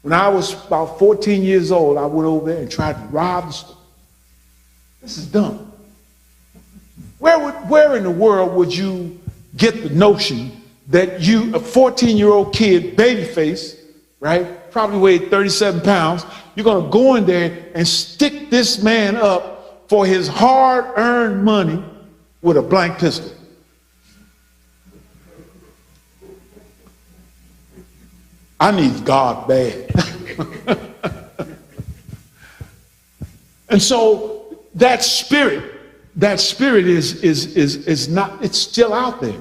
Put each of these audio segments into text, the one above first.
When I was about 14 years old, I went over there and tried to rob the store. This is dumb. Where in the world would you get the notion that you, a 14-year-old kid, baby face, right, probably weighed 37 pounds, you're going to go in there and stick this man up for his hard-earned money with a blank pistol? I need God bad. And so that spirit is not, it's still out there.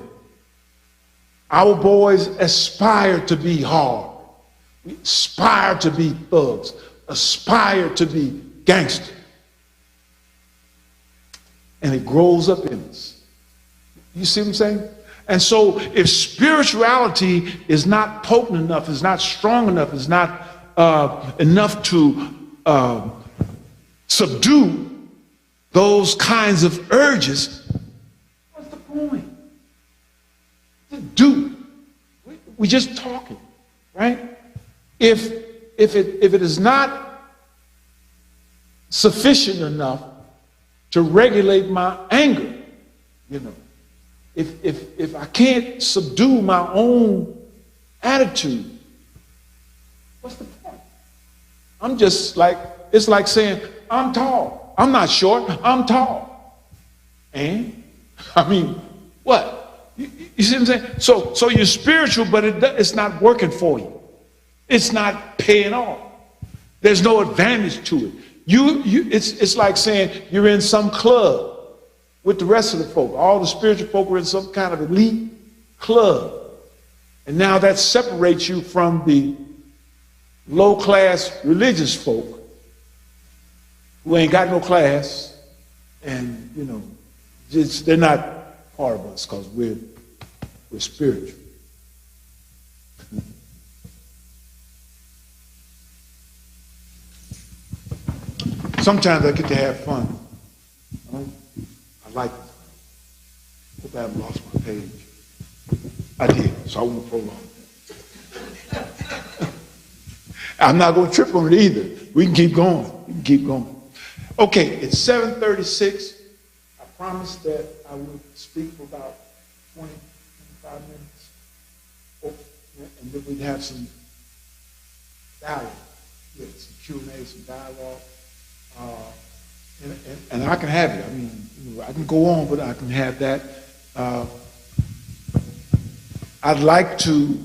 Our boys aspire to be hard, aspire to be thugs, aspire to be gangsters. And it grows up in us. You see what I'm saying? And so if spirituality is not potent enough, is not strong enough, is not enough to subdue those kinds of urges, what's the point? We're just talking, right? If it is not sufficient enough to regulate my anger, you know, if I can't subdue my own attitude, what's the point? I'm just like, it's like saying, I'm tall. I'm not short, I'm tall. And? I mean, what? You see what I'm saying? So you're spiritual, but it's not working for you. It's not paying off. There's no advantage to it. It's like saying you're in some club with the rest of the folk. All the spiritual folk are in some kind of elite club. And now that separates you from the low-class religious folk who ain't got no class, and, you know, they're not part of us because we're spiritual. Sometimes I get to have fun. I like it. Hope I haven't lost my page. I did, so I won't prolong. I'm not going to trip on it either. We can keep going. Okay, it's 7:36. I promised that I would speak for about 25 minutes. And then we'd have some dialogue, some Q&A, some dialogue. And I can have it. I mean, I can go on, but I can have that. I'd like to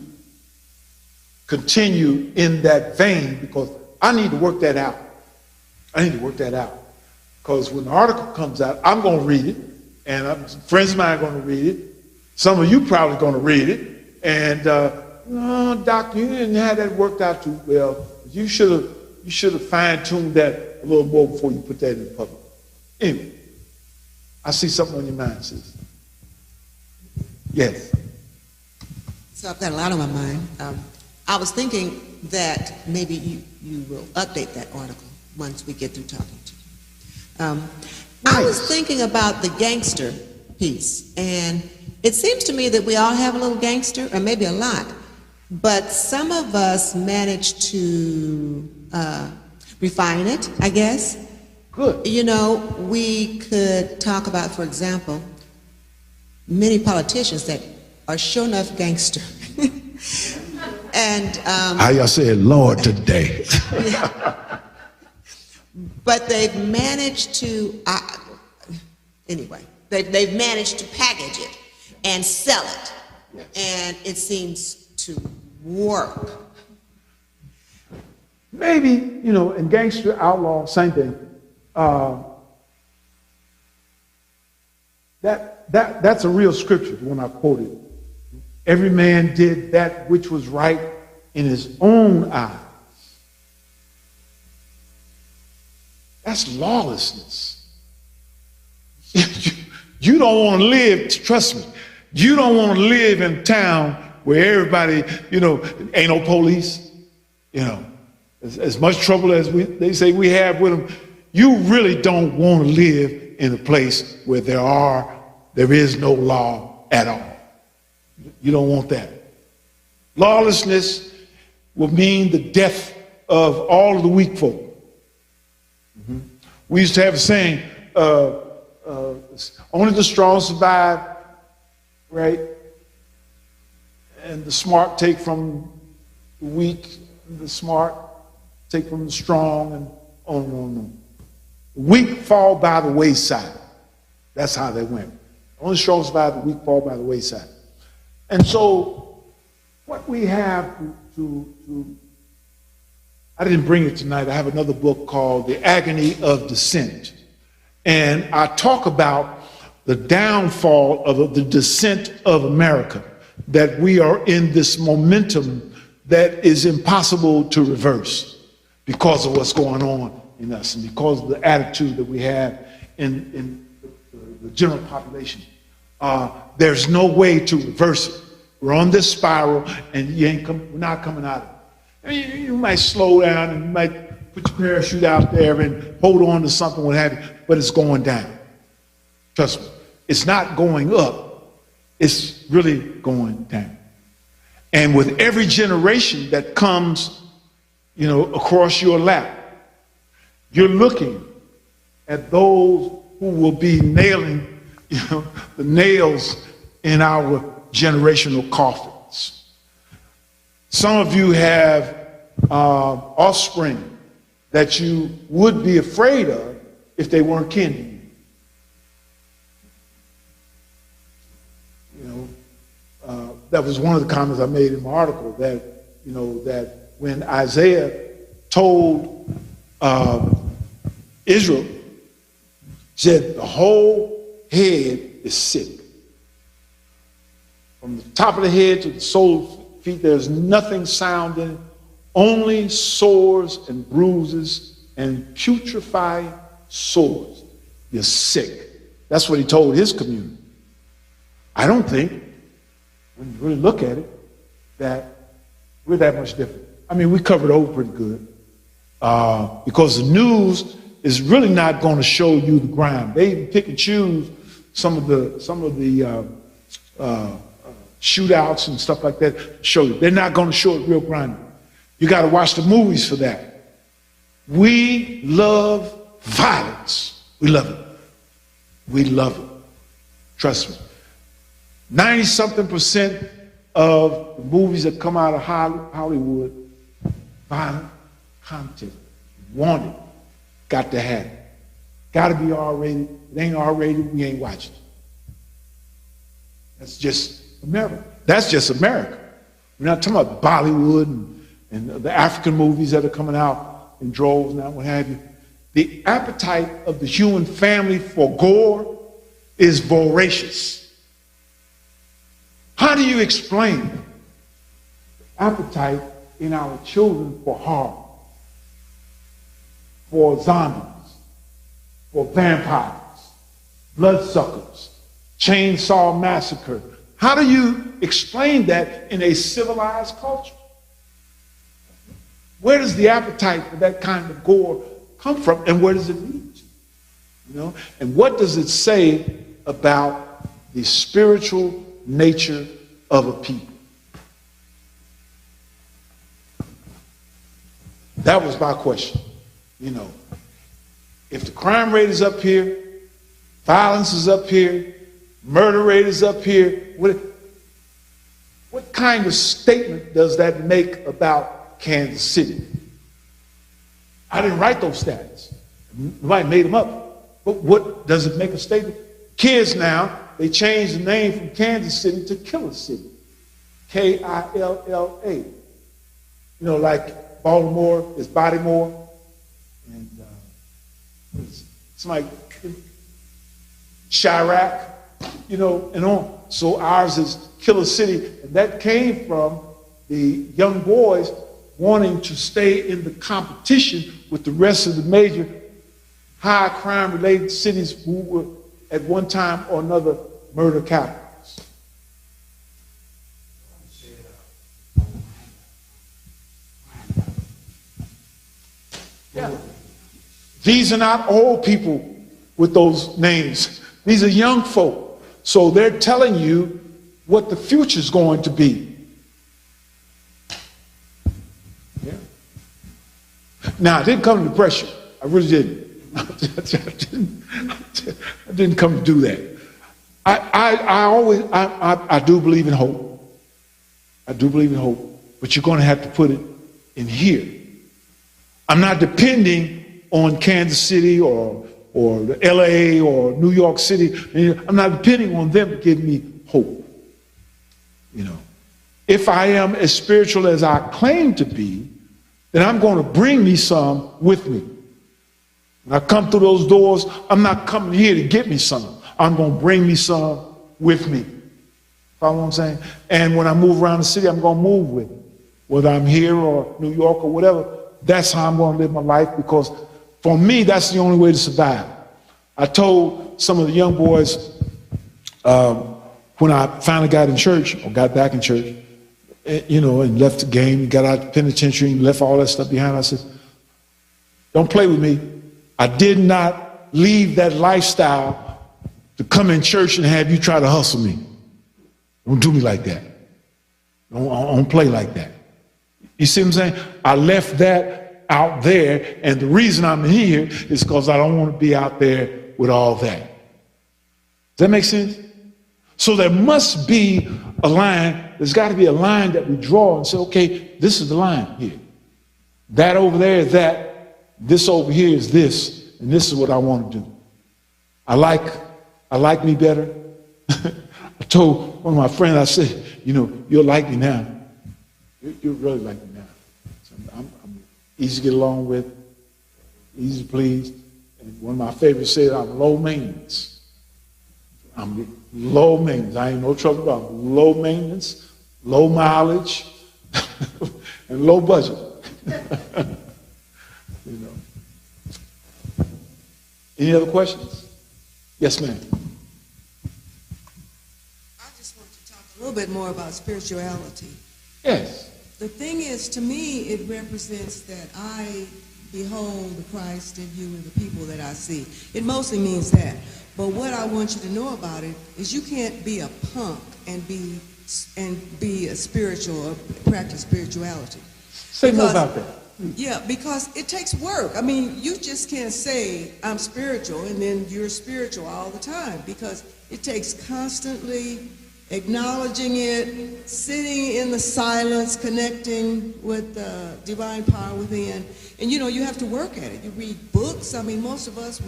continue in that vein because I need to work that out. Because when the article comes out, I'm going to read it, and friends of mine are going to read it. Some of you probably going to read it. And, no, Doc, you didn't have that worked out too well. You should have fine-tuned that a little more before you put that in public. Anyway, I see something on your mind, sis. Yes. So I've got a lot on my mind. I was thinking that maybe you will update that article once we get through talking to you. Nice. I was thinking about the gangster piece, and it seems to me that we all have a little gangster, or maybe a lot, but some of us manage to refine it, I guess. Good. You know, we could talk about, for example, many politicians that are sure enough gangster. And how y'all say Lord today? But they've managed to, anyway, they've managed to package it and sell it. Yes. And it seems to work. Maybe, you know, in gangster, outlaw, same thing. That's a real scripture, the one I quoted. Every man did that which was right in his own eyes. That's lawlessness. You don't want to live, trust me, you don't want to live in a town where everybody, you know, ain't no police, you know, as much trouble as they say we have with them. You really don't want to live in a place where there is no law at all. You don't want that. Lawlessness will mean the death of all of the weak folk. We used to have a saying, only the strong survive, right? And the smart take from the weak, and the smart take from the strong, and on and on and on. The weak fall by the wayside. That's how they went. Only strong survive, the weak fall by the wayside. And so what we have to I didn't bring it tonight. I have another book called The Agony of Dissent. And I talk about the downfall of the descent of America, that we are in this momentum that is impossible to reverse because of what's going on in us and because of the attitude that we have in the general population. There's no way to reverse it. We're on this spiral, and we're not coming out of it. I mean, you might slow down, and you might put your parachute out there and hold on to something, what have you, but it's going down. Trust me, it's not going up. It's really going down. And with every generation that comes, across your lap, you're looking at those who will be nailing, the nails in our generational coffins. Some of you have offspring that you would be afraid of if they weren't kin to you. That was one of the comments I made in my article, that that when Isaiah told Israel, said the whole head is sick. From the top of the head to the sole of the feet, there's nothing sound in it, only sores and bruises and putrefying sores. You're sick. That's what he told his community. I don't think, when you really look at it, that we're that much different. I mean, we covered over pretty good because the news is really not going to show you the ground. They even pick and choose some of the shootouts and stuff like that. Show you. They're not going to show it real ground. You got to watch the movies for that. We love violence. We love it. We love it. Trust me. 90-something% of the movies that come out of Hollywood, violent content. Want it. Got to have it. Got to be R-rated. If it ain't R-rated, we ain't watching it. That's just America. That's just America. We're not talking about Bollywood and the African movies that are coming out in droves now, what have you. The appetite of the human family for gore is voracious. How do you explain the appetite in our children for horror, for zombies, for vampires, bloodsuckers, chainsaw massacre? How do you explain that in a civilized culture? Where does the appetite for that kind of gore come from, and where does it lead to? And what does it say about the spiritual nature of a people? That was my question. If the crime rate is up here, violence is up here, murder rate is up here, what kind of statement does that make about Kansas City? I didn't write those stats. Nobody made them up. But what does it make a statement? Kids now, they changed the name from Kansas City to Killer City. K-I-L-L-A. Like Baltimore is Bodymore. And it's like Chirac, and on. So ours is Killer City. And that came from the young boys wanting to stay in the competition with the rest of the major high crime related cities who were at one time or another murder capitals. Yeah. These are not old people with those names. These are young folk. So they're telling you what the future's going to be. Yeah. Now, I didn't come to depress you. I really didn't. I didn't come to do that. I do believe in hope. I do believe in hope, but you're going to have to put it in here. I'm not depending on Kansas City or LA or New York City. I'm not depending on them to give me hope. You know, if I am as spiritual as I claim to be, then I'm going to bring me some with me. When I come through those doors, I'm not coming here to get me some. I'm going to bring me some with me. Follow what I'm saying? And when I move around the city, I'm going to move with it. Whether I'm here or New York or whatever, that's how I'm going to live my life, because for me, that's the only way to survive. I told some of the young boys when I finally got in church, or got back in church, and left the game, got out of the penitentiary, and left all that stuff behind, I said, don't play with me. I did not leave that lifestyle to come in church and have you try to hustle me. Don't do me like that. Don't play like that. You see what I'm saying? I left that out there, and the reason I'm here is because I don't want to be out there with all that. Does that make sense? So there must be a line. There's got to be a line that we draw and say, okay, this is the line here. That over there is that. This over here is this, and this is what I want to do. I like me better. I told one of my friends, I said, you'll like me now. You'll really like me now. So I'm easy to get along with, easy to please. And one of my favorites said, I'm low maintenance. I'm low maintenance. I ain't no trouble about it. Low maintenance, low mileage, and low budget. Any other questions? Yes, ma'am. I just want to talk a little bit more about spirituality. Yes. The thing is, to me, it represents that I behold the Christ in you and the people that I see. It mostly means that. But what I want you to know about it is you can't be a punk and be a spiritual or practice spirituality. Say more about that. Yeah, because it takes work. I mean, you just can't say I'm spiritual and then you're spiritual all the time, because it takes constantly acknowledging it, sitting in the silence, connecting with the divine power within. And you have to work at it. You read books. I mean, most of us,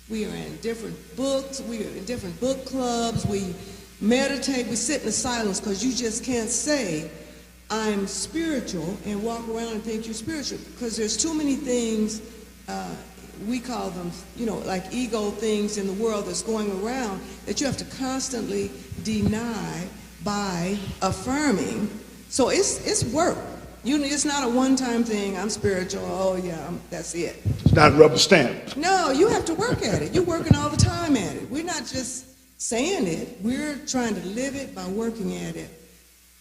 we are in different books. We are in different book clubs. We meditate. We sit in the silence, because you just can't say I'm spiritual and walk around and think you're spiritual, because there's too many things, we call them, like ego things in the world that's going around that you have to constantly deny by affirming. So it's work. It's not a one-time thing. I'm spiritual. Oh yeah, that's it. It's not a rubber stamp. No, you have to work at it. You're working all the time at it. We're not just saying it. We're trying to live it by working at it.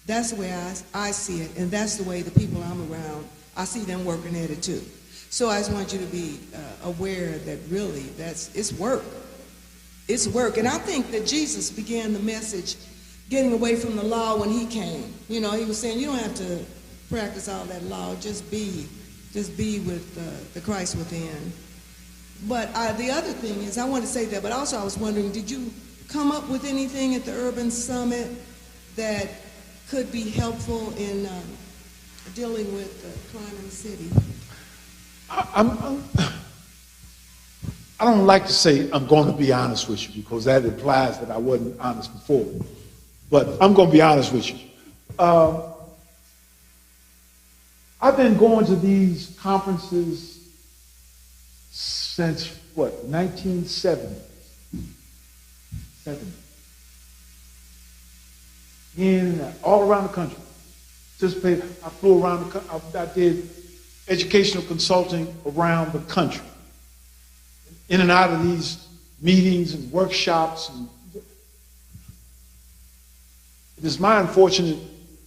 That's the way I see it, and that's the way the people I'm around, I see them working at it too. So I just want you to be aware that really it's work. It's work. And I think that Jesus began the message getting away from the law when he came. He was saying you don't have to practice all that law, just be with the Christ within. But the other thing is, I want to say that, but also I was wondering, did you come up with anything at the Urban Summit that could be helpful in dealing with crime in the city? I don't like to say I'm going to be honest with you, because that implies that I wasn't honest before. But I'm going to be honest with you. I've been going to these conferences since, 1970. All around the country. I flew around the country. I did educational consulting around the country, in and out of these meetings and workshops. It is my unfortunate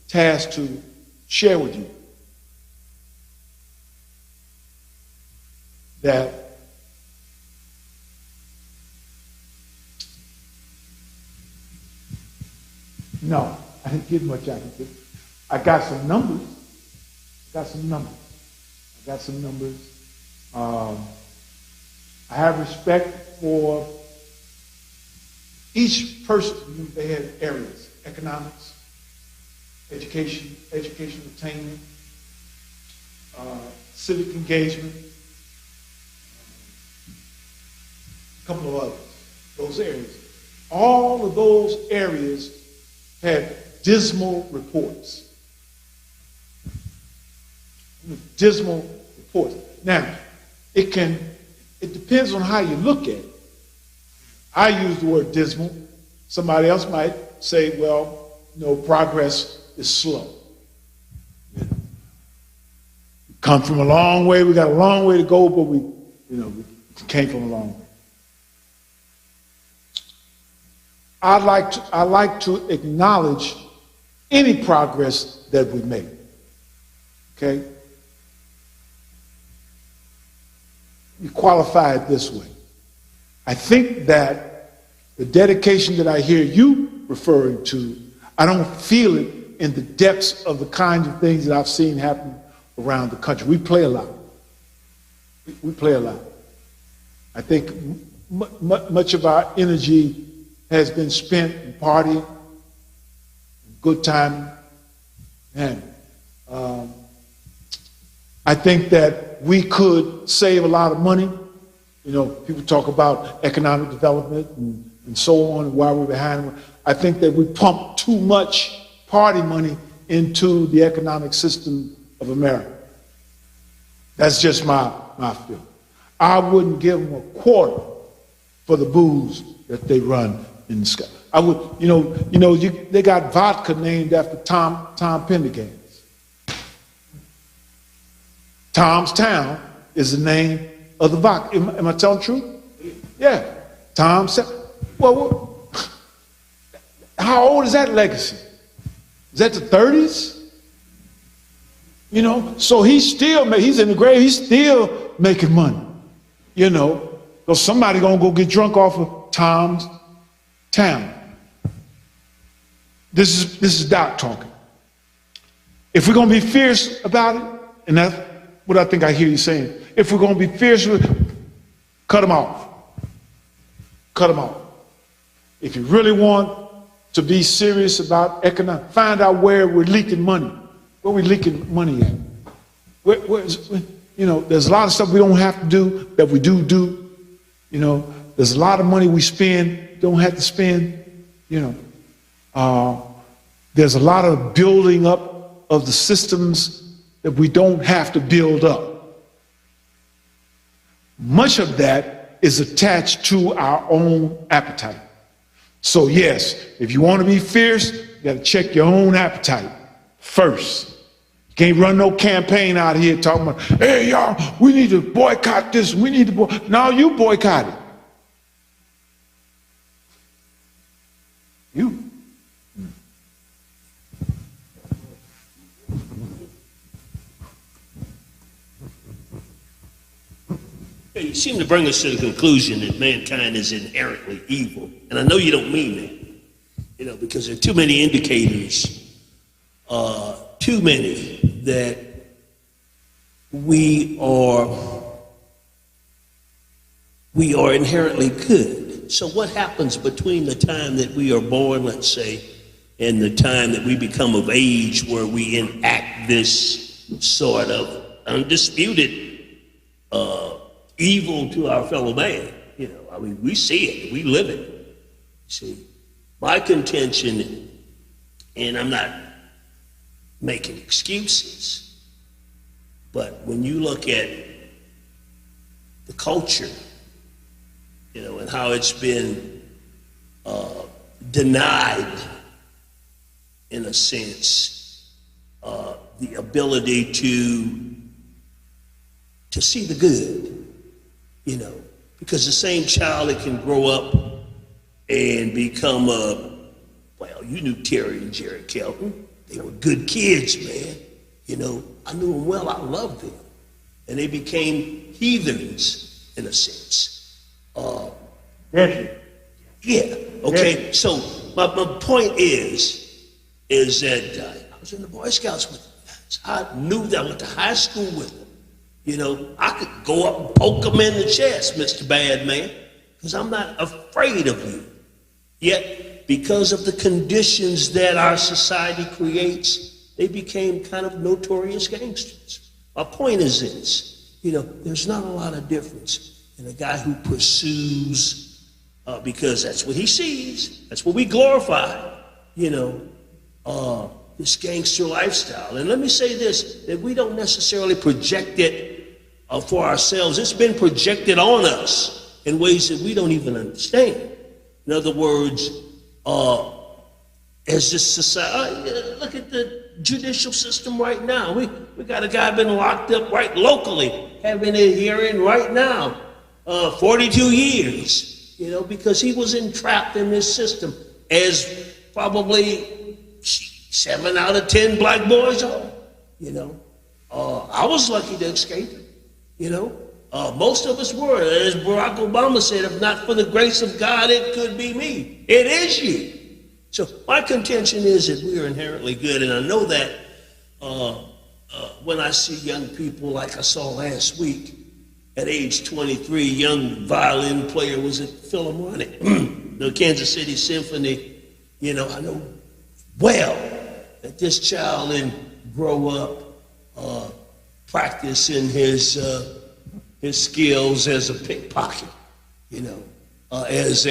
task to share with you that no, I didn't get much out of it. I got some numbers. I got some numbers. I have respect for each person. They had areas: economics, education, educational attainment, civic engagement, a couple of others. Those areas. All of those areas had dismal reports. Dismal reports. Now, it depends on how you look at it. I use the word dismal. Somebody else might say, well, progress is slow. We come from a long way. We got a long way to go, but we came from a long way. I like to acknowledge any progress that we make. Okay? You qualify it this way. I think that the dedication that I hear you referring to, I don't feel it in the depths of the kinds of things that I've seen happen around the country. We play a lot. We play a lot. I think much of our energy has been spent in partying, good time, and I think that we could save a lot of money. People talk about economic development and so on, and why we're behind. I think that we pump too much party money into the economic system of America. That's just my feeling. I wouldn't give them a quarter for the booze that they run in the sky. I would, they got vodka named after Tom Pendergast. Tom's Town is the name of the vodka. Am I telling the truth? Yeah. Tom's Town. Well, how old is that legacy? Is that the 30s? So he's in the grave, he's still making money. So somebody gonna go get drunk off of Tom's Town. This is Doc talking. If we're gonna be fierce about it, and that's what I think I hear you saying, if we're gonna be fierce with it, cut them off. Cut them off. If you really want to be serious about economic, find out where we're leaking money. Where we leaking money at? There's a lot of stuff we don't have to do that we do. There's a lot of money we spend, don't have to spend. There's a lot of building up of the systems that we don't have to build up. Much of that is attached to our own appetite. So yes, if you want to be fierce, you got to check your own appetite first. You can't run no campaign out here talking about, hey y'all, we need to boycott this, we need to boycott. No, you boycott it. You. You seem to bring us to the conclusion that mankind is inherently evil. And I know you don't mean that, because there are too many indicators, too many, that we are inherently good. So what happens between the time that we are born, let's say, and the time that we become of age where we enact this sort of undisputed evil to our fellow man? We see it, we live it. See, my contention, and I'm not making excuses, but when you look at the culture, and how it's been denied, in a sense, the ability to see the good, because the same child that can grow up and become you knew Terry and Jerry Kelton. They were good kids, man. I knew them well, I loved them. And they became heathens, in a sense. Deadly. Yeah, okay. Deadly. So my point is that I was in the Boy Scouts with them. I knew that. I went to high school with them. You know, I could go up and poke him in the chest, Mr. Bad Man, because I'm not afraid of you. Yet, because of the conditions that our society creates, they became kind of notorious gangsters. My point is this, you know, there's not a lot of difference in a guy who pursues, because that's what he sees, that's what we glorify, you know, this gangster lifestyle. And let me say this, that we don't necessarily project it for ourselves. It's been projected on us in ways that we don't even understand. In other words, as this society, look at the judicial system right now. We got a guy been locked up right locally, having a hearing right now, 42 years, you know, because he was entrapped in this system, as probably 7 out of 10 black boys are, you know. I was lucky to escape it, you know. Most of us were. As Barack Obama said, if not for the grace of God, it could be me. It is you. So my contention is that we are inherently good, and I know that when I see young people like I saw last week, at age 23, young violin player was at Philharmonic, the Kansas City Symphony. You know, I know well that this child didn't grow up practicing his skills as a pickpocket, you know, as a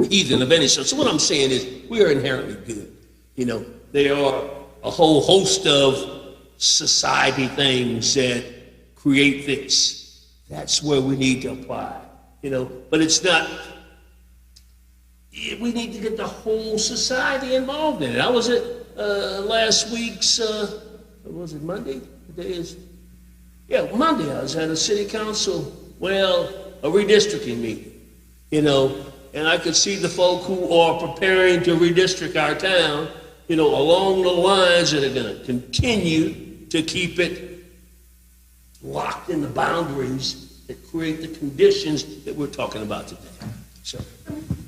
heathen of any sort. So what I'm saying is we are inherently good. You know, there are a whole host of society things that create this. That's where we need to apply, you know, but it's not, we need to get the whole society involved in it. I was at last week's, was it Monday? Today is, yeah, Monday. I was at a city council, a redistricting meeting, you know, and I could see the folk who are preparing to redistrict our town, you know, along the lines that are going to continue to keep it locked in the boundaries that create the conditions that we're talking about today. So,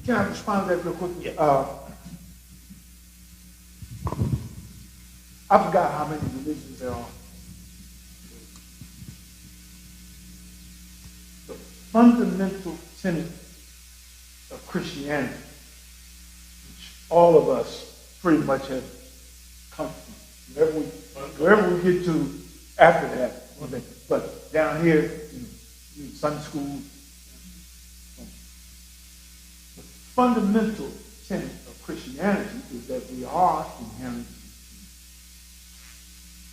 Can I respond to that real quick? Yeah. I forgot how many religions there are. The fundamental tenet of Christianity, which all of us pretty much have come from, wherever we get to after that, but down here in Sunday school, the fundamental tenet of Christianity is that we are inherent.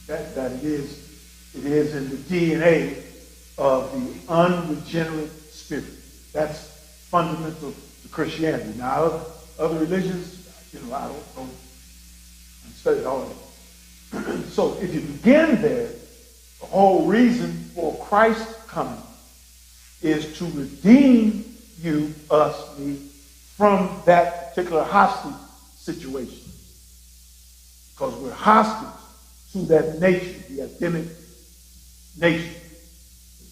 That it is in the DNA of the unregenerate spirit. That's fundamental to Christianity. Now, other religions, you know, I don't know. I've studied all of them. So if you begin there, the whole reason for Christ coming is to redeem you, us, me, from that particular hostage situation. Because we're hostage to that nature, the Adamic nature.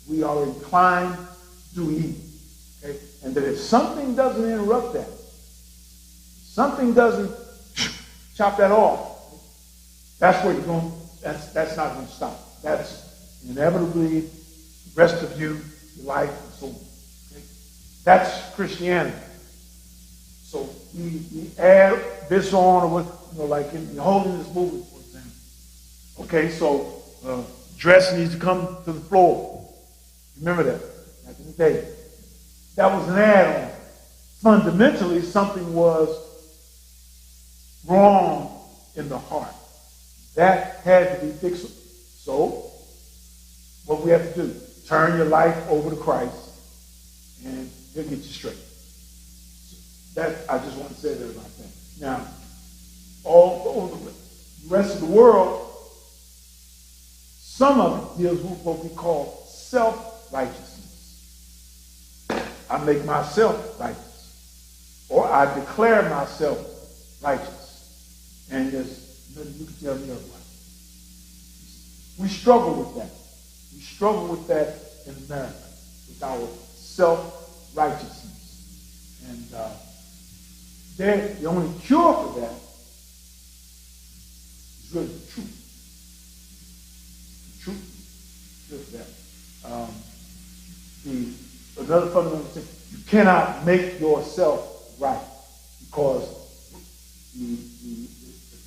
We are inclined to do evil. Okay? And that if something doesn't interrupt that, something doesn't chop that off, that's where you're going, that's not going to stop. That's inevitably the rest of you, your life, and so on. Okay? That's Christianity. So we add this on, or you know, like in the holiness movement, for example. Okay, so dress needs to come to the floor. Remember that back in the day. That was an add-on. Fundamentally, something was wrong in the heart. That had to be fixable. So, what we have to do, turn your life over to Christ, and he'll get you straight. That, I just want to say that about that. Now, all over the rest of the world, some of it deals with what we call self-righteousness. I make myself righteous, or I declare myself righteous, and there's nothing you can tell me otherwise. We struggle with that. We struggle with that in America, with our self-righteousness. And the only cure for that is really the truth. The truth. just that. Another fundamental thing, you cannot make yourself right, because the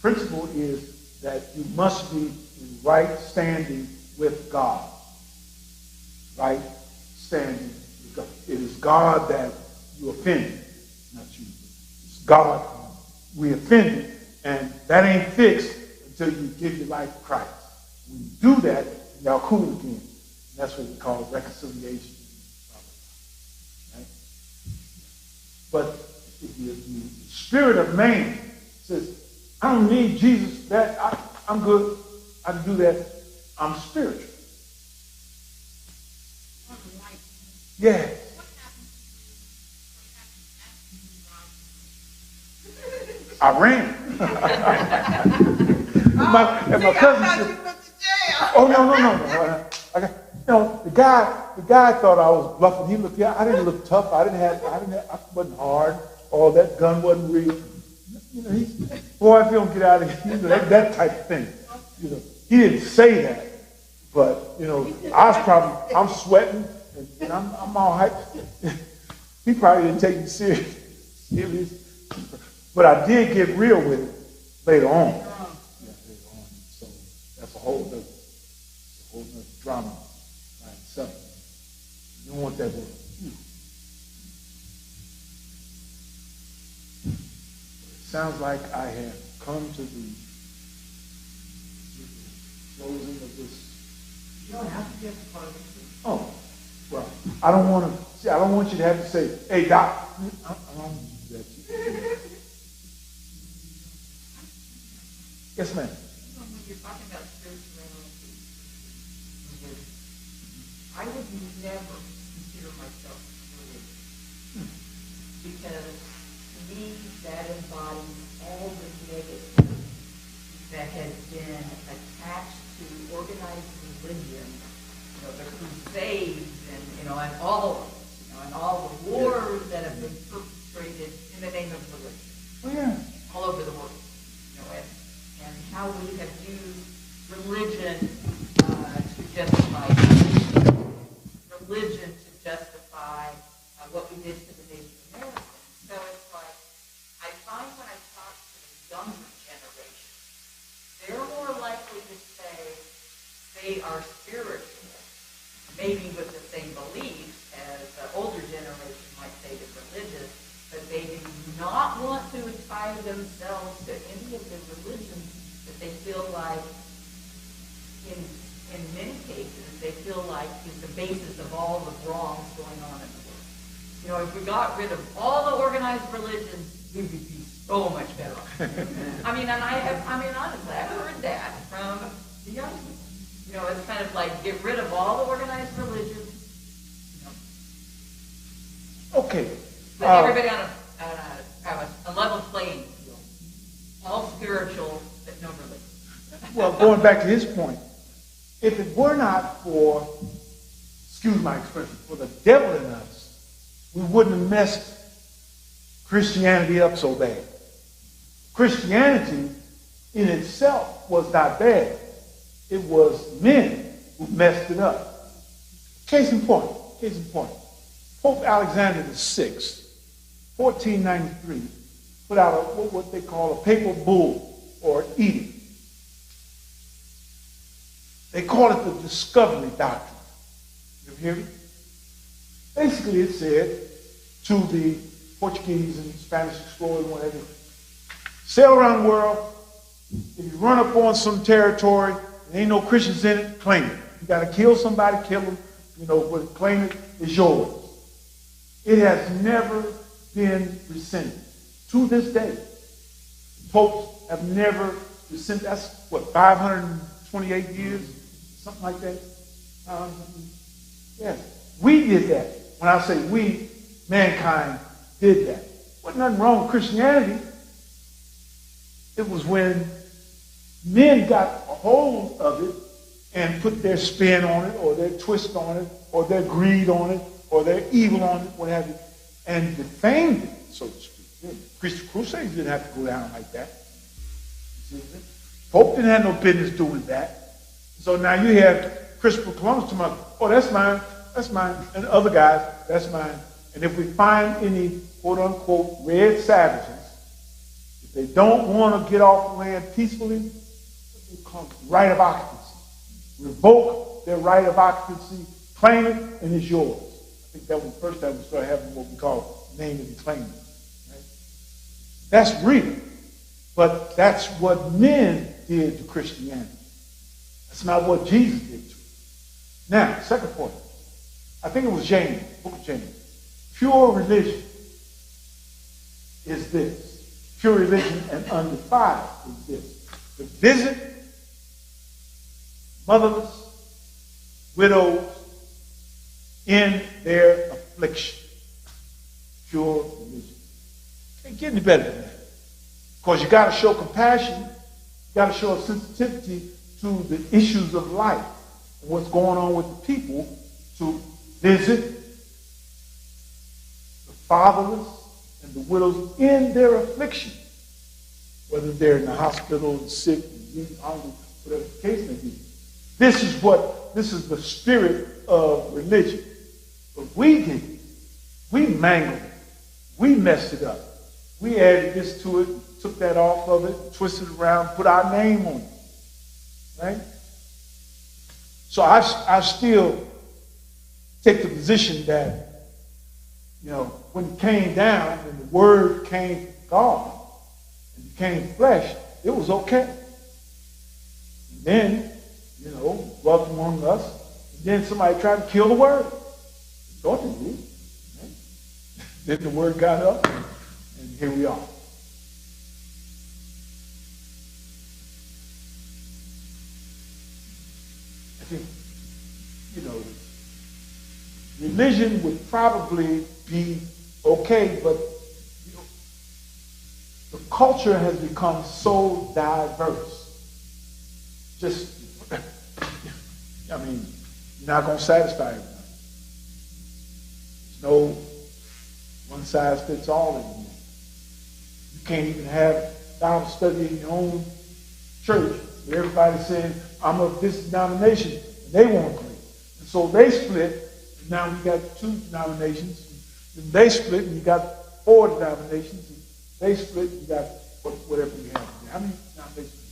principle is that you must be in right standing with God. Right standing with God. It is God that you offended, not you. It's God we offended, and that ain't fixed until you give your life to Christ. When you do that, y'all cool again. And that's what we call reconciliation. Right? But the spirit of man says, I don't need Jesus. I'm good. I can do that. I'm spiritual. Yeah. I ran. my cousin said, "Oh no. The guy thought I was bluffing. He looked. Yeah, I didn't look tough. I wasn't hard. All that gun wasn't real. Boy, if you don't get out of here, that type of thing. He didn't say that, but I'm sweating and I'm all hyped. He probably didn't take me serious, but I did get real with it later on. Yeah, later on. So that's a whole other drama by itself. You don't want that word. Sounds like I have come to the closing of this. You don't have to get part of it. Oh, well, I don't want you to have to say, "Hey, Doc." I don't do that. Yes, ma'am. When you're talking about spirituality, I would never consider myself religious, because to me that embodies all the negative that has been attached to organized religion, the crusades and all the wars that have been perpetrated in the name of religion. Oh, yeah. All over the world. And how we have used religion to justify what we did to the Native Americans. So it's like, I find when I talk to the younger generation, they're more likely to say they are spiritual, maybe with the same beliefs as the older generation might say they're religious, but they do not want to tie themselves to any of the religions that they feel like, in many cases, they feel like is the basis of all the wrongs going on in the world. If we got rid of all the organized religions, we would be so much better off. Honestly, I've heard that from the young people. It's kind of like, get rid of all the organized religions. Okay. Let everybody on a level playing field. All spiritual, but no religion. Well, going back to his point, if it were not for, excuse my expression, for the devil in us, we wouldn't have messed Christianity up so bad. Christianity in itself was not bad. It was men who messed it up. Case in point. Pope Alexander VI, 1493, put out what they call a papal bull or edict. They call it the discovery doctrine. You hear me? Basically, it said to the Portuguese and Spanish explorers and whatever, sail around the world. If you run up on some territory, there ain't no Christians in it, claim it. You got to kill somebody, kill them, but claim it is yours. It has never been rescinded. To this day, popes have never rescinded. That's 528 years? Something like that. Yes. We did that. When I say we, mankind did that. Wasn't nothing wrong with Christianity. It was when men got a hold of it and put their spin on it, or their twist on it, or their greed on it, or their evil on it, what have you, and defamed it, so to speak. Christian Crusades didn't have to go down like that. Pope didn't have no business doing that. So now you have Christopher Columbus tomorrow, oh, that's mine, and the other guys, that's mine. And if we find any quote unquote red savages, if they don't want to get off the land peacefully, it becomes right of occupancy. Revoke their right of occupancy, claim it, and it's yours. I think that was the first time we started having what we call name and claim it. Right? That's real. But that's what men did to Christianity. That's not what Jesus did to it. Now, second point. I think it was James, book of James. Pure religion is this. Pure religion and undefiled is this. To visit motherless, widows in their affliction. Pure religion. Can't get any better than that. Because you got to show compassion. You got to show a sensitivity to the issues of life and what's going on with the people, to visit the fatherless and the widows in their affliction, whether they're in the hospital, sick, disease, hungry, whatever the case may be. This is the spirit of religion. But we did it. We mangled it. We messed it up. We added this to it, took that off of it, twisted it around, put our name on it. Right? So I still take the position that, when it came down, when the word came from God and became flesh, it was okay. And then, dwelt among us, and then somebody tried to kill the word. Thought they did. Right? Then the word got up, and here we are. I think, religion would probably be okay, but the culture has become so diverse. You're not going to satisfy everybody. There's no one size fits all anymore. You can't even have Bible study in your own church where everybody's saying, I'm of this denomination, and they won't agree. And so they split, and now we got 2 denominations, and they split, and you got 4 denominations, and they split, and you got whatever we have. How many denominations?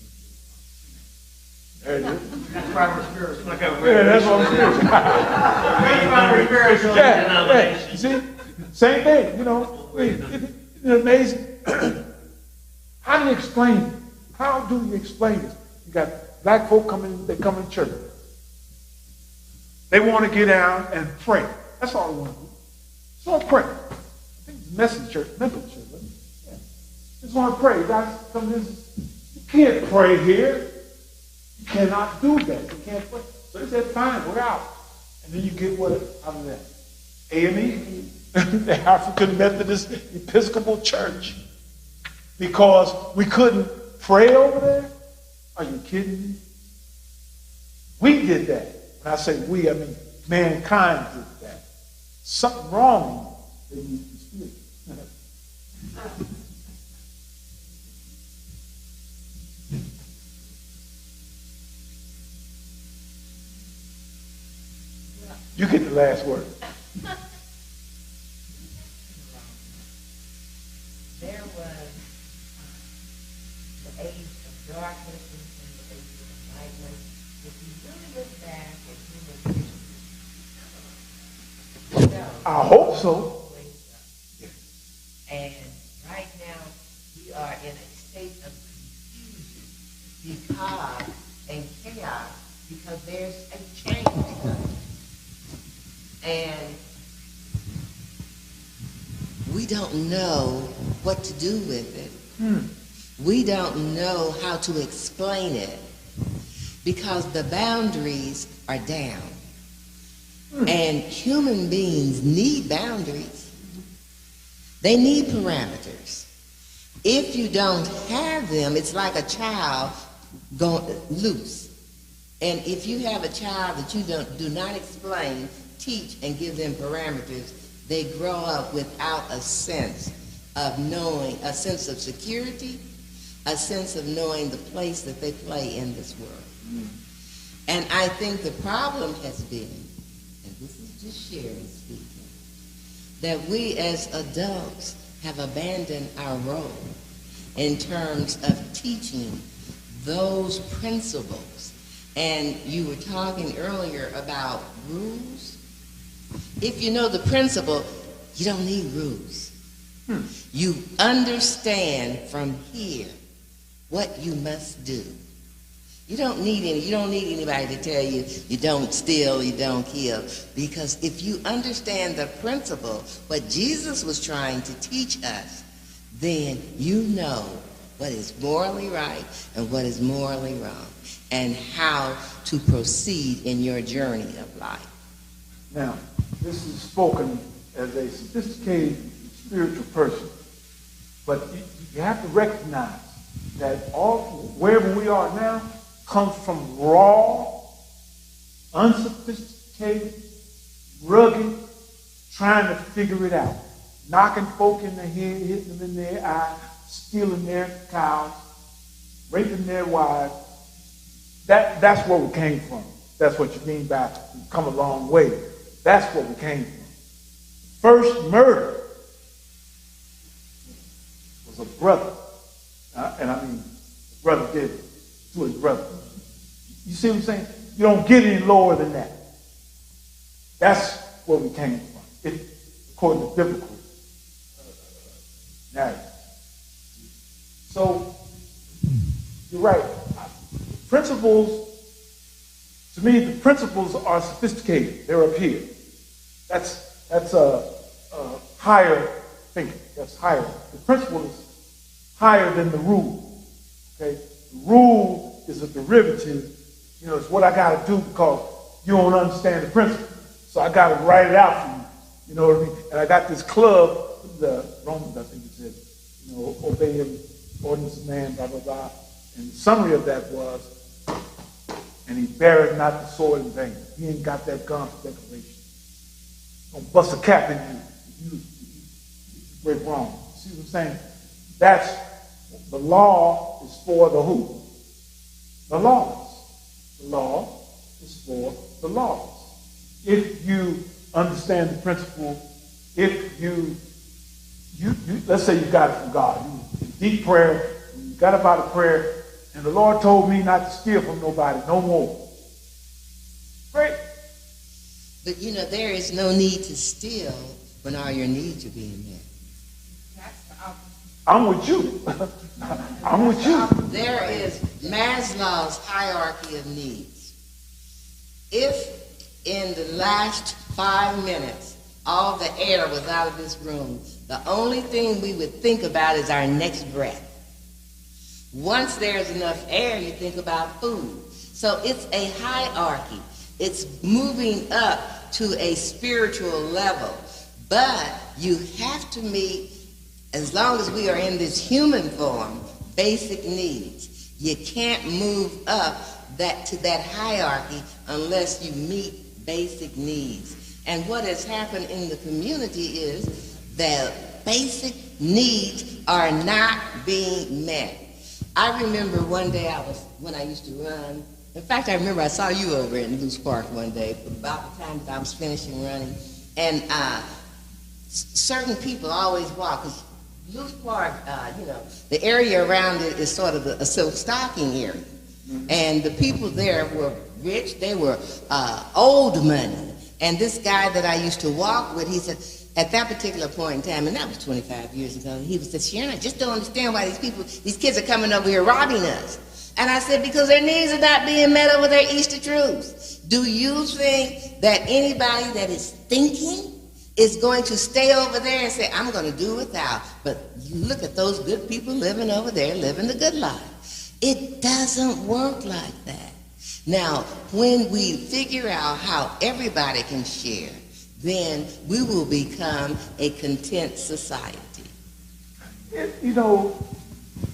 There it is. That's why we're spiritual. Yeah, that's what I'm saying. That's why we're spiritual denomination. You see? Same thing, Isn't it amazing? How do you explain it? How do you explain this? You got black folk they come to church. They want to get down and pray. That's all they want to do. Just want to pray. I think it's Methodist church, right? Yeah. Just want to pray. Guys, come to this. You can't pray here. You cannot do that. You can't pray. So they said, fine, we're out. And then you get what out of that? AME, the African Methodist Episcopal Church. Because we couldn't pray over there? Are you kidding me? We did that. When I say we, I mean mankind did that. Something wrong that you can speak. You get the last word. There was the age of darkness and the age of enlightenment. If you really look back at human history, I hope so. And right now, we are in a state of confusion and chaos because there's a change coming. And We don't know what to do with it. We don't know how to explain it because the boundaries are down. And human beings need boundaries. They need parameters. If you don't have them, it's like a child going loose. And if you have a child that you do not explain, teach, and give them parameters, they grow up without a sense of knowing, a sense of security, a sense of knowing the place that they play in this world. And I think the problem has been, and this is just Sharon speaking, that we as adults have abandoned our role in terms of teaching those principles. And you were talking earlier about rules. If you know the principle, you don't need rules. You understand from here what you must do. You don't need anybody to tell you you don't steal, you don't kill, because if you understand the principle, what Jesus was trying to teach us, then you know what is morally right and what is morally wrong, and how to proceed in your journey of life. Now, this is spoken as a sophisticated spiritual person, but you have to recognize that wherever we are now comes from raw, unsophisticated, rugged, trying to figure it out, knocking folk in the head, hitting them in their eye, stealing their cows, raping their wives. That's where we came from. That's what you mean by we've come a long way. That's where we came from. First murder was a brother. And I mean, the brother did it to his brother. You see what I'm saying? You don't get any lower than that. That's where we came from, according to biblical narrative. So, you're right. Principles, to me, the principles are sophisticated. They're up here. That's higher thinking. That's higher. The principle is higher than the rule. Okay? The rule is a derivative. You know, it's what I got to do because you don't understand the principle. So I got to write it out for you. You know what I mean? And I got this club, the Romans, I think it said, you know, obey him, ordinance of man, blah, blah, blah. And the summary of that was, and he buried not the sword in vain. He ain't got that gun for decoration. Don't bust a cap in you. You break wrong. See what I'm saying? That's, the law is for the who? The laws. The law is for the laws. If you understand the principle, if you let's say you got it from God, you deep prayer, you got up out of prayer, and the Lord told me not to steal from nobody no more. Great. But you know, there is no need to steal when all your needs are being met. I'm with you. I'm with you. There is Maslow's hierarchy of needs. If in the last 5 minutes all the air was out of this room, the only thing we would think about is our next breath. Once there's enough air, you think about food. So it's a hierarchy. It's moving up to a spiritual level. But you have to meet, as long as we are in this human form, basic needs. You can't move up to that hierarchy unless you meet basic needs. And what has happened in the community is that basic needs are not being met. I remember one day when I used to run, in fact, I remember I saw you over in Loose Park one day, about the time that I was finishing running, and certain people always walk, because Loose Park, you know, the area around it is sort of a silk stocking area. Mm-hmm. And the people there were rich, they were old money. And this guy that I used to walk with, he said, at that particular point in time, and that was 25 years ago, he said, Sharon, I just don't understand why these kids are coming over here robbing us. And I said, because their needs are not being met over their Easter truths. Do you think that anybody that is thinking is going to stay over there and say, I'm going to do without? But you look at those good people living over there, living the good life. It doesn't work like that. Now, when we figure out how everybody can share, then we will become a content society. You know,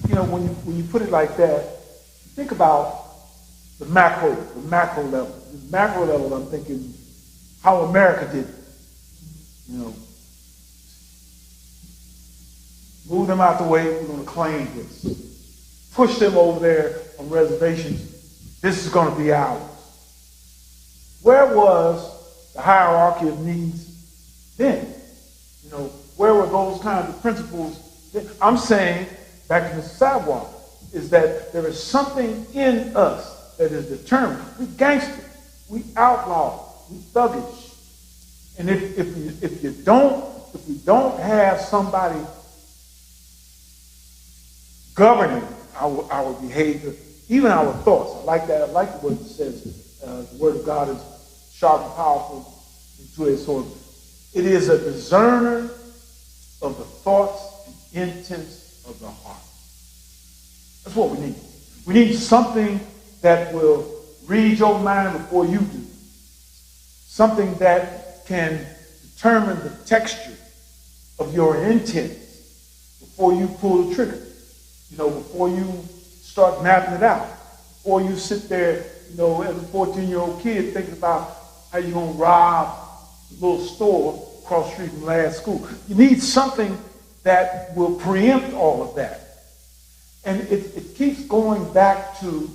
when you put it like that, think about the macro level. The macro level, I'm thinking how America did it. You know, move them out the way, we're going to claim this. Push them over there on reservations. This is going to be ours. Where was the hierarchy of needs then? You know, where were those kinds of principles then? I'm saying, back to the sidewalk, is that there is something in us that is determined. We gangsters, we outlaws, we thuggish. And if we don't have somebody governing our behavior, even our thoughts. I like that. I like the word it says, the word of God is sharp and powerful and two-edged sword. It is a discerner of the thoughts and intents of the heart. That's what we need. We need something that will read your mind before you do. Something that can determine the texture of your intent before you pull the trigger. You know, before you start mapping it out. Before you sit there, you know, as a 14-year-old kid thinking about how you're going to rob a little store across the street from last school. You need something that will preempt all of that. And it keeps going back to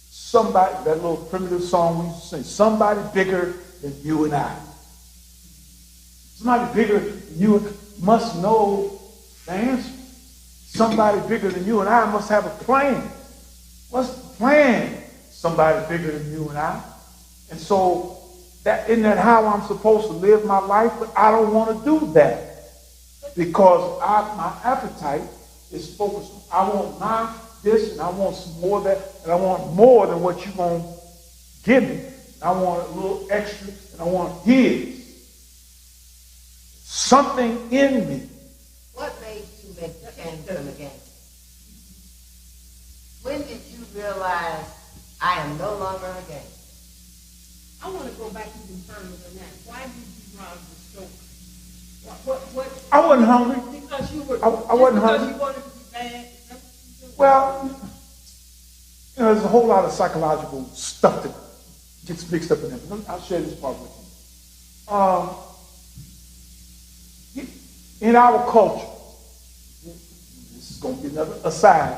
somebody, that little primitive song we used to sing, somebody bigger than you and I. Somebody bigger than you must know the answer. Somebody bigger than you and I must have a plan. What's the plan? Somebody bigger than you and I. And so, isn't that how I'm supposed to live my life? But I don't want to do that because my appetite is focused on, I want my this and I want some more of that and I want more than what you're going to give me. I want a little extra and I want his. Something in me. What made you make the change from the game? When did you realize I am no longer a game? I want to go back even further than that. Why did you rob the store? What? I wasn't hungry. Because you were. I wasn't because hungry. you wanted to be bad. Is that what you do? Well, you know, there's a whole lot of psychological stuff that gets mixed up in there. I'll share this part with you. In our culture, this is going to be another aside.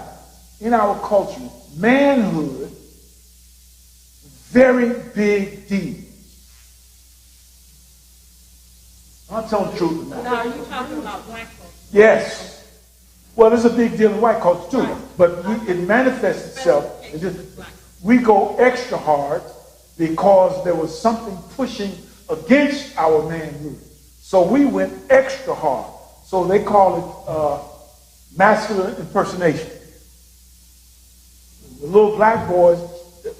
In our culture, manhood, very big deal. I'm telling the truth now. Now, are you talking about black folks? Yes. Well, there's a big deal in white culture too, but it manifests itself. We go extra hard because there was something pushing against our manhood. So we went extra hard. So they call it masculine impersonation. The little black boys,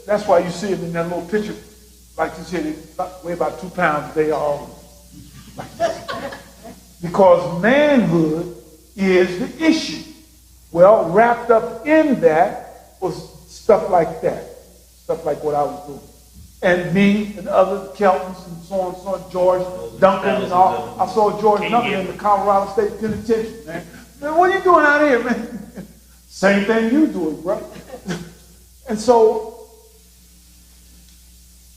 that's why you see them in that little picture. Like you said, they weigh about 2 pounds. They are like this. Because manhood is the issue. Well, wrapped up in that was stuff like that. Stuff like what I was doing. And me and other Keltons and so on and so on, George Duncan and all. I saw George Duncan in the Colorado State Penitentiary, man. Man, what are you doing out here, man? Same thing you doing, bro. And so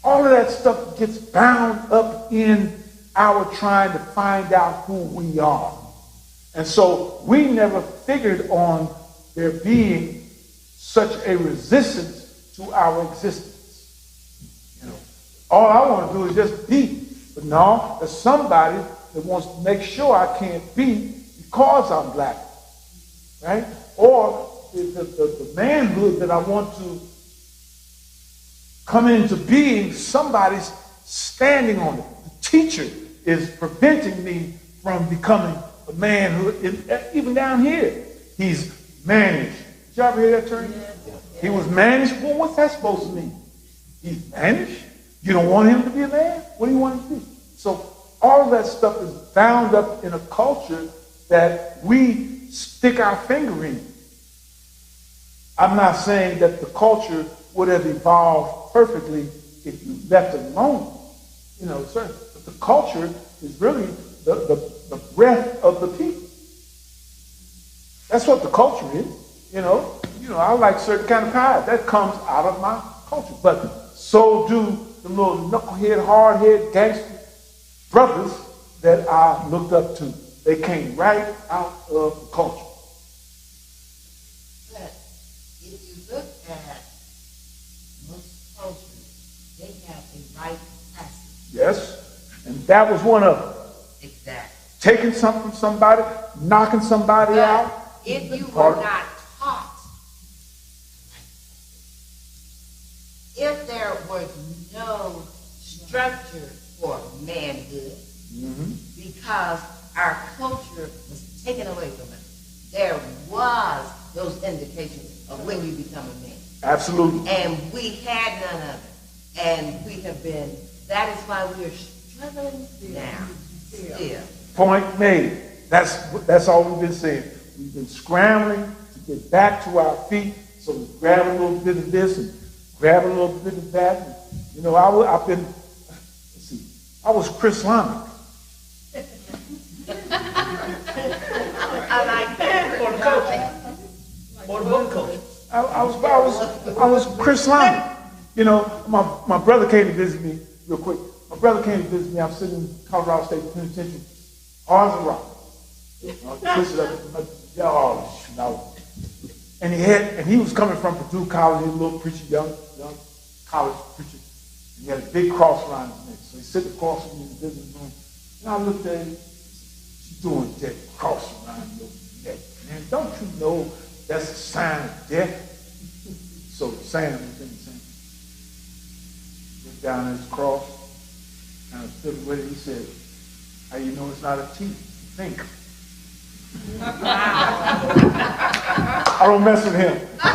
all of that stuff gets bound up in our trying to find out who we are. And so we never figured on there being such a resistance to our existence. You know, all I want to do is just be. But no, there's somebody that wants to make sure I can't be because I'm black. Right? Or the manhood that I want to come into being, somebody's standing on it. The teacher is preventing me from becoming a manhood. Even down here, he's managed. Did you ever hear that term? He was managed. Well, what's that supposed to mean? He's managed? You don't want him to be a man? What do you want him to be? So all of that stuff is bound up in a culture that we stick our finger in. I'm not saying that the culture would have evolved perfectly if you left it alone. You know, certainly. But the culture is really the breath of the people. That's what the culture is. You know, I like certain kind of pie. That comes out of my culture. But so do the little knucklehead, hardhead, gangster brothers that I looked up to. They came right out of the culture. But if you look at most cultures, they have a rite of Yes. And that was one of them. Exactly. Taking something from somebody, knocking somebody out. If you were Pardon? not taught, if there was no structure for manhood, because our culture was taken away from us, there was those indications of when you become a man. Absolutely. And we had none of it. And we have been, that is why we are struggling now, still. Point made. That's all we've been saying. We've been scrambling to get back to our feet, so we grab a little bit of this and grab a little bit of that. And, you know, I was Chris Lonick. I like that. For the coaching. For the book coaching. I was Chris Lonick. You know, my brother came to visit me real quick. My brother came to visit me. I'm sitting in Colorado State Penitentiary, arms and rock. Twisted up, and he was coming from Purdue College. He was a little preacher, young college preacher. And he had a big cross around his neck. So he sit across from me in the visiting room. And I looked at him. She's doing that cross around your neck. Man, don't you know that's a sign of death? So Sam was in the same. Looked down at his cross, kind of stood with it. He said, "How you know it's not a T? Think." I don't mess with him. I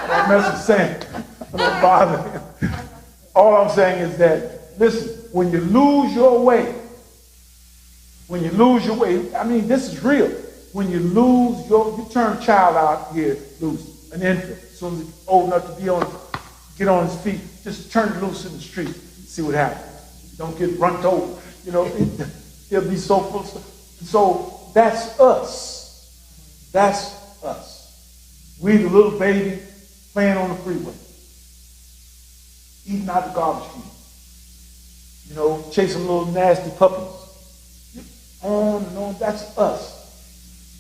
don't mess with Sam. I don't bother him. All I'm saying is that, listen, when you lose your way, I mean, this is real. When you you turn a child out here loose, an infant, as soon as he's old enough to get on his feet, just turn it loose in the street, see what happens. Don't get run over. You know, he'll be so full of stuff. So that's us. That's us. We the little baby playing on the freeway, eating out the garbage can. You know, chasing little nasty puppies. On and on. That's us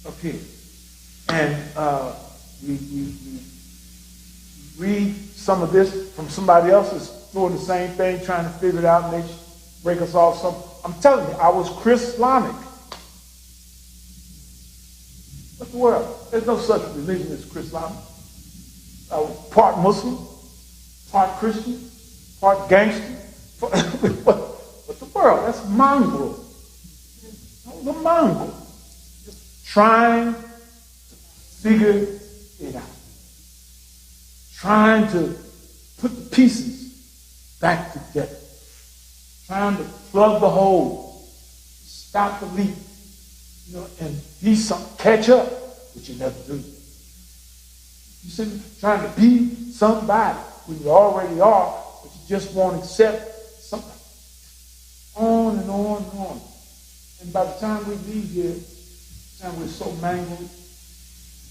up here. And we read some of this from somebody else that's doing the same thing, trying to figure it out, and they break us off some. I'm telling you, I was Chris Lonick. What's the world? There's no such religion as Chris Lonick. I was part Muslim, part Christian, part gangster. What the world? That's mongrel. I was a mongrel. Just trying to figure it out. Trying to put the pieces back together. Trying to plug the hole, stop the leak, you know, and be catch up, but you never do. You see, trying to be somebody when you already are, but you just won't accept something. On and on and on. And by the time we leave here, we're so mangled,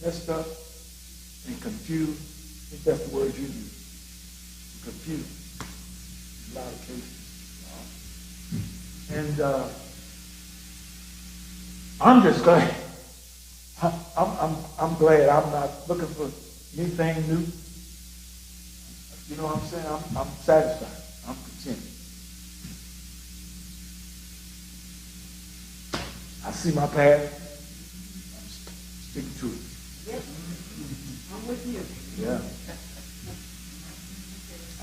messed up, and confused. I think that's the word you use. Confused. In a lot of cases. And I'm just glad. I'm glad I'm not looking for anything new. You know what I'm saying? I'm satisfied. I'm content. I see my path. I'm sticking to it. Yep. I'm with you. Yeah.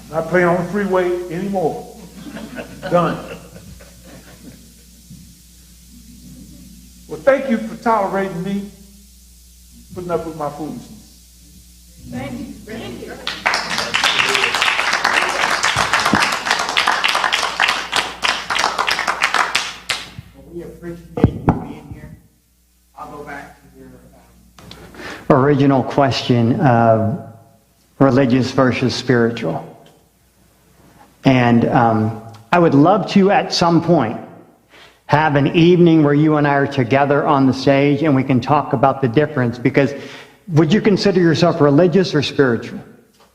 I'm not playing on the freeway anymore. Done. Well, thank you for tolerating me, putting up with my foolishness. Thank you. Thank you. Well, we appreciate you being here. I'll go back to your original question of religious versus spiritual. And I would love to, at some point, have an evening where you and I are together on the stage and we can talk about the difference, because would you consider yourself religious or spiritual?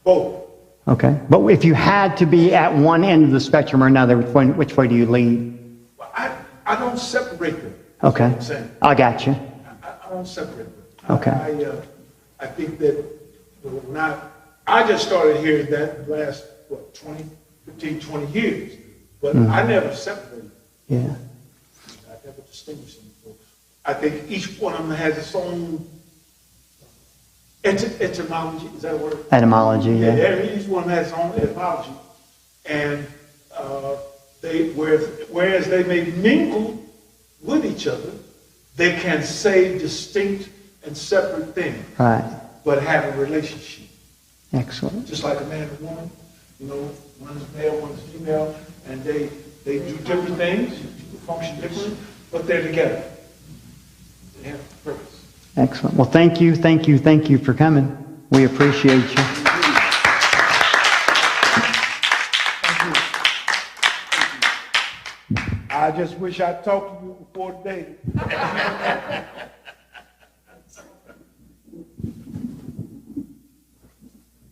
Both. Okay. But if you had to be at one end of the spectrum or another, which way do you lean? Well, I don't separate them. Okay. That's what I'm saying. I got you. I don't separate them. Okay. I think that when I just started hearing that the last, 15, 20 years. But I never separated. Yeah. I never distinguished them folks. I think each one of them has its own etymology. Is that a word? Etymology, yeah. Each one has its own etymology, and whereas they may mingle with each other, they can say distinct and separate things, Right. but have a relationship. Excellent. Just like a man and woman, one is male, one is female, and they do different things, function differently, but they're together. They have a purpose. Excellent. Well, thank you for coming. We appreciate you. I just wish I'd talked to you before today.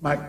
Mike.